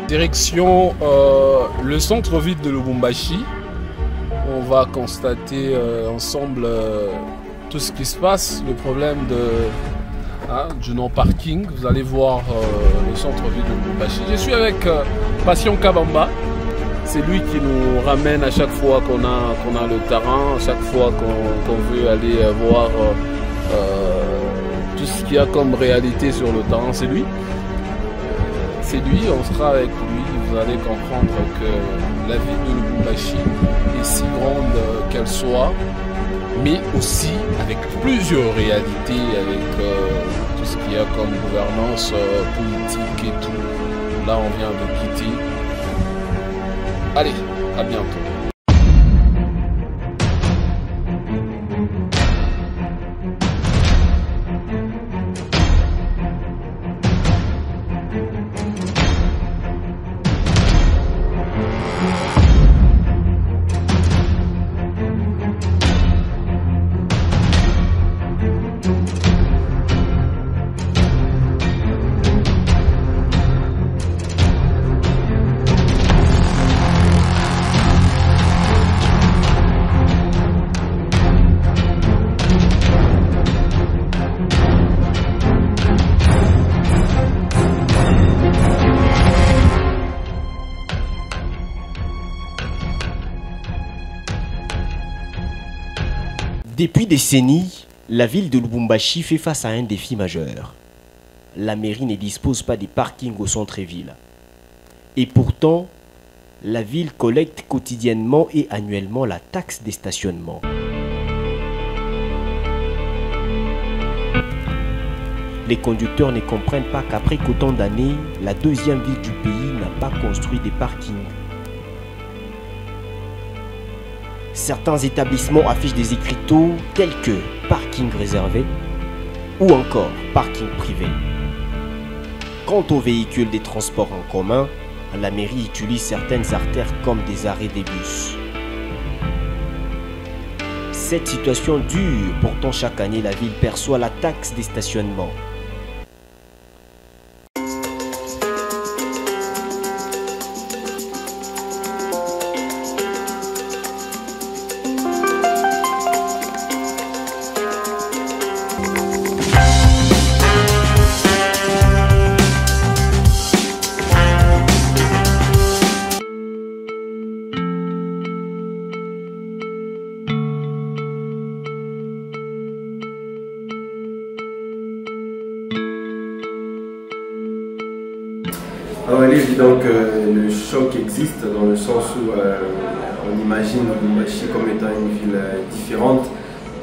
Direction le centre-ville de Lubumbashi. On va constater ensemble tout ce qui se passe, le problème du non-parking. Vous allez voir le centre-ville de Lubumbashi. Je suis avec Patient Kabamba. C'est lui qui nous ramène à chaque fois qu'on a le terrain, à chaque fois qu'on veut aller voir tout ce qu'il y a comme réalité sur le terrain. C'est lui. On sera avec lui, vous allez comprendre que la ville de Lubumbashi est si grande qu'elle soit, mais aussi avec plusieurs réalités, avec tout ce qu'il y a comme gouvernance politique et tout. Là, on vient de quitter. Allez, à bientôt. Depuis des décennies, la ville de Lubumbashi fait face à un défi majeur. La mairie ne dispose pas de parking au centre-ville. Et pourtant, la ville collecte quotidiennement et annuellement la taxe de stationnement. Les conducteurs ne comprennent pas qu'après qu'autant d'années, la deuxième ville du pays n'a pas construit de parkings. Certains établissements affichent des écriteaux tels que parking réservé ou encore parking privé. Quant aux véhicules des transports en commun, la mairie utilise certaines artères comme des arrêts des bus. Cette situation dure, pourtant chaque année la ville perçoit la taxe des stationnements. Alors, il est évident que le choc existe dans le sens où on imagine Lubumbashi comme étant une ville différente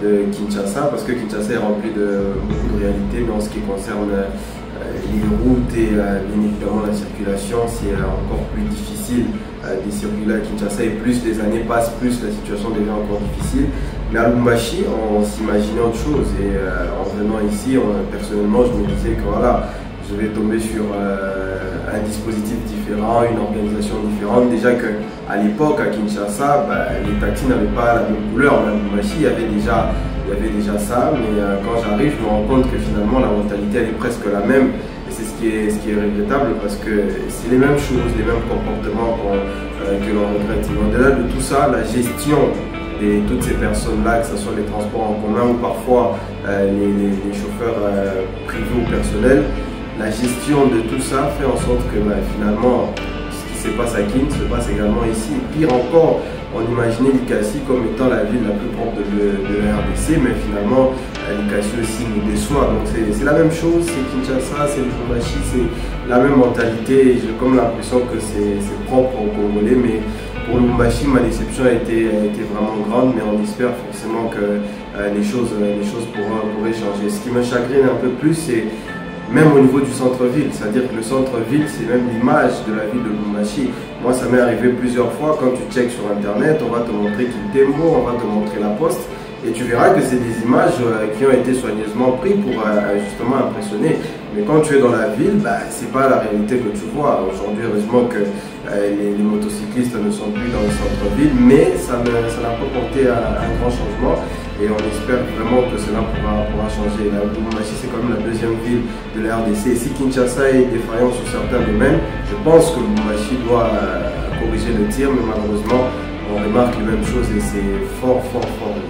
de Kinshasa, parce que Kinshasa est rempli de beaucoup de réalités, mais en ce qui concerne les routes et bien évidemment la circulation, c'est encore plus difficile de circuler à Kinshasa, et plus les années passent, plus la situation devient encore difficile. Mais à Lubumbashi, on s'imaginait autre chose, et en venant ici, personnellement, je me disais que voilà, je vais tomber sur un dispositif différent, une organisation différente. Déjà qu'à l'époque, à Kinshasa, les taxis n'avaient pas la même couleur. À Lubumbashi, il y avait déjà ça, mais quand j'arrive, je me rends compte que finalement la mentalité elle est presque la même. Et c'est ce qui est regrettable, parce que c'est les mêmes choses, les mêmes comportements que l'on regrette. Au-delà de tout ça, la gestion de toutes ces personnes-là, que ce soit les transports en commun ou parfois les chauffeurs privés ou personnels, la gestion de tout ça fait en sorte que finalement, ce qui se passe à Kin se passe également ici. Pire encore, on imaginait Likasi comme étant la ville la plus propre de la RDC, mais finalement, Likasi aussi nous déçoit. Donc c'est la même chose, c'est Kinshasa, c'est Lubumbashi, c'est la même mentalité. J'ai comme l'impression que c'est propre aux Congolais, mais pour Lubumbashi, ma déception a été vraiment grande, mais on espère forcément que les choses pourraient changer. Ce qui me chagrine un peu plus, c'est même au niveau du centre-ville, c'est-à-dire que le centre-ville, c'est même l'image de la ville de Lubumbashi. Moi, ça m'est arrivé plusieurs fois, quand tu checkes sur Internet, on va te montrer Kintembo, on va te montrer la poste, et tu verras que c'est des images qui ont été soigneusement prises pour justement impressionner. Mais quand tu es dans la ville, c'est pas la réalité que tu vois. Aujourd'hui, heureusement que les motocyclistes ne sont plus dans le centre-ville, mais ça n'a pas porté à un grand changement et on espère vraiment que cela pourra changer. Lubumbashi, c'est quand même la deuxième ville de la RDC. Et si Kinshasa est défaillant sur certains domaines, je pense que Lubumbashi doit corriger le tir, mais malheureusement, on remarque les mêmes choses et c'est fort regrettable.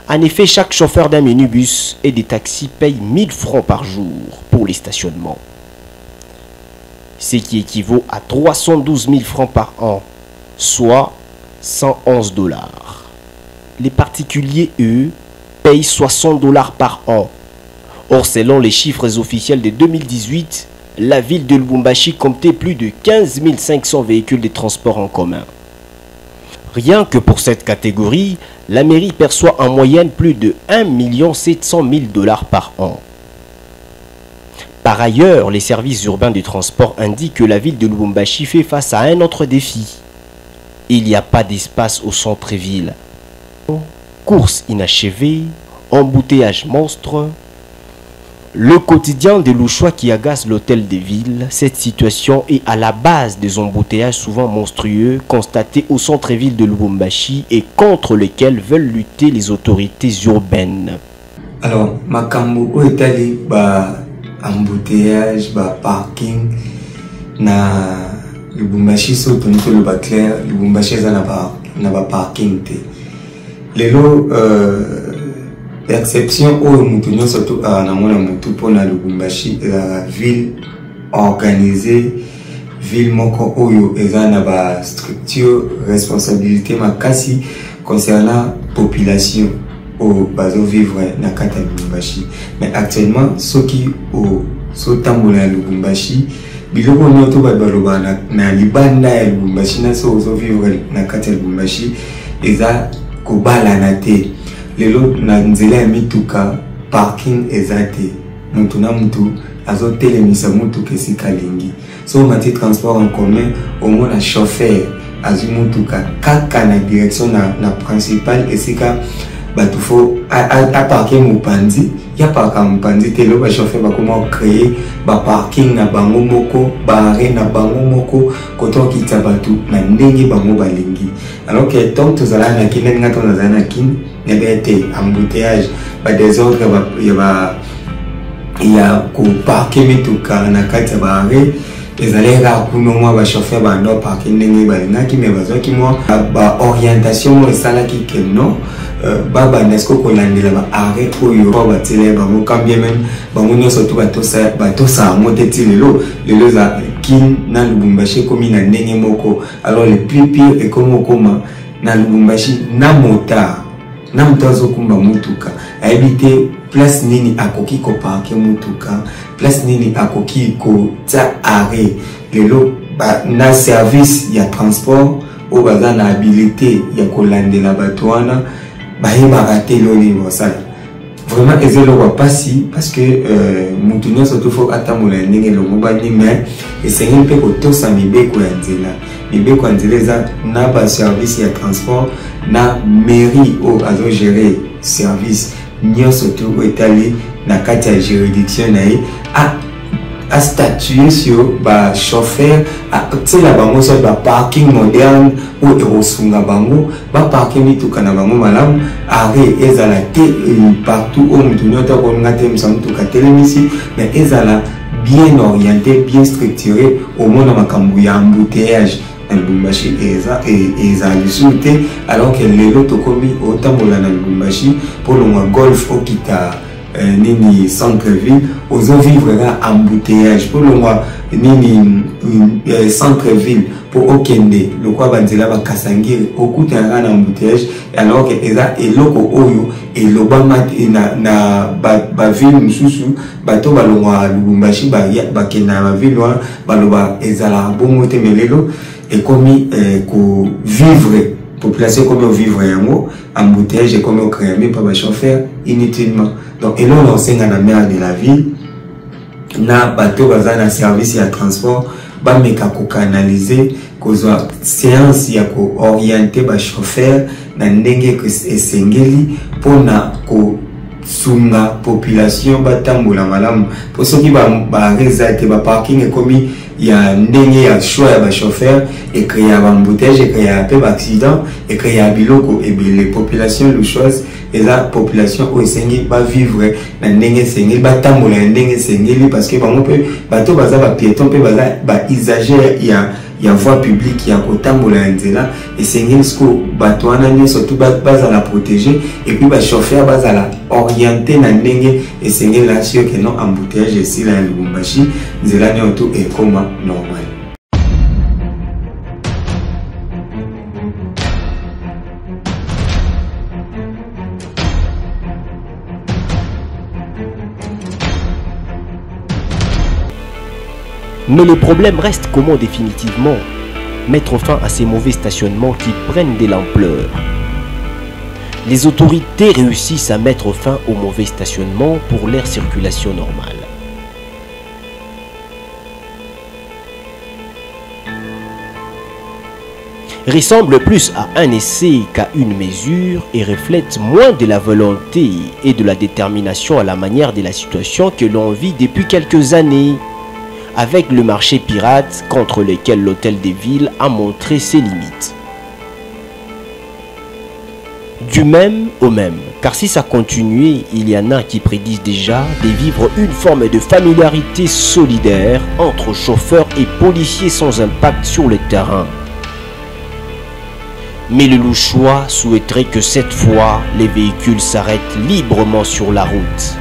En effet, chaque chauffeur d'un minibus et des taxis paye 1000 francs par jour pour les stationnements. Ce qui équivaut à 312 000 francs par an, soit 111 $. Les particuliers, eux, payent 60 $ par an. Or, selon les chiffres officiels de 2018, la ville de Lubumbashi comptait plus de 15 500 véhicules de transport en commun. Rien que pour cette catégorie, la mairie perçoit en moyenne plus de 1 700 000 $ par an. Par ailleurs, les services urbains de transport indiquent que la ville de Lubumbashi fait face à un autre défi. Il n'y a pas d'espace au centre-ville. Courses inachevées, embouteillages monstres. Le quotidien des Louchois qui agace l'hôtel de ville, cette situation est à la base des embouteillages souvent monstrueux constatés au centre-ville de Lubumbashi et contre lesquels veulent lutter les autorités urbaines. Alors, makambo o etali embouteillage, parking na Lubumbashi so tonito le clair, Lubumbashi za na parking te. Lelo perception au mutunyo surtout na mona mutu pona Lubumbashi la ville organisée, ville moko oyo eza na ba structure responsabilité makasi concernant population au bazo vivre na kata Lubumbashi. Mais actuellement ceux qui au so tambola Lubumbashi biloko nyoto baloba na libanda ya Lubumbashi na so vivre na kata Lubumbashi eza kobala na te. Lelo na nzela ya mituka parking ezate mutu na mutu azotelemisa mutu kesi kalingi so mati transport en commun au moins la chauffeur azu mutuka kaka na direction na principal esika batu fo a parker mupanzi ya parka mupanzi te lo ba chauffeur ba comment créer ba parking na bango moko ba arrêt na bango moko koto kitsa batu na ndenge bango balingi alors que tant to zala na kinenga ngato na zana kin nebete embouteillage ba désordre il y a ko parker mituka na kati ba arrêt ezalera kuno mwa ba chauffeur ba ndo parker ndenge balingaki me bazoki mwa ba orientation mo esala ki kenno baba nesko kolandela ba arrêt oyo ba tele ba mo kambie même ba mo nyoso to bato sa moteti lelo za kin na Lubumbashi komi na ndenge moko. Alors le plus pire est comme na Lubumbashi na motard na mtazo kumba mutuka aibite place nini akoki ko parker mutuka, place nini akoki ko ta arrêt lelo na service ya transport o baza na habilité ya kolandela bato wana vraiment ezelo wa pasi parce que mutunyo surtout faut attendre la ndenge lo mobali mais essayer pe ko tosa mibeko ya nzela za na ba service ya transport na mairie o azo gérer service nyo surtout etali na kati ya juridiction na a statuer sur ba chauffeur a la bango sur ba parking moderne ou erosunga bango ba parking mituka na bango malamu arrêt ezala te partout au mutunyota ko ngate msamtuka telemisi mais ezala bien orienté bien structuré au monde makambu ya embouteillage na Lubumbashi eza lisuté alors que lelo tokomi otambola na Lubumbashi pour le golf okita nini centre-ville ozo vivre là embouteillage pour le mois nini centre-ville pour okende le quoi banzela ba kasangiri okuta na embouteillage alors que eza eloko oyo elobama na ba ville mususu bato balongwa Lubumbashi ba kena ba ville baloba ezala bongote melelo et comme ko vivre population comme vivre yango embouteillage comme au créer mais pas ba chauffeur inutilement. Donc et là on enseigne à la maire de la ville na bateau bazana service et à transport bameka ko canaliser kozwa séance ya ko orienter ba chauffeur na ndenge que esengeli pona ko sunga population batambola malamu po soki ba rezate ba parking ekomi ya ndenge ya choix ya ba chauffeur et créer ba embouteillage et créer pe ba accident et créer biloko et les populations loucheuses et la population o esengi ba vivre na ndenge sengeli batambola na ndenge sengeli parce que bango pe bato baza ba piéton pe baza ba usager ya voie publique ya kotambola nzela esengeli sko bato wana nyonso tout baza la protéger et puis ba chauffeur baza la orienter na ndenge esengeli la sio que non embouteillage ici la Lubumbashi nzela nyoto ekoma normal. Mais le problème reste comment définitivement mettre fin à ces mauvais stationnements qui prennent de l'ampleur. Les autorités réussissent à mettre fin aux mauvais stationnements pour leur circulation normale. Ressemble plus à un essai qu'à une mesure et reflète moins de la volonté et de la détermination à la manière de la situation que l'on vit depuis quelques années, avec le marché pirate contre lequel l'hôtel des villes a montré ses limites. Du même au même, car si ça continuait, il y en a qui prédisent déjà de vivre une forme de familiarité solidaire entre chauffeurs et policiers sans impact sur le terrain. Mais le Louchois souhaiterait que cette fois, les véhicules s'arrêtent librement sur la route.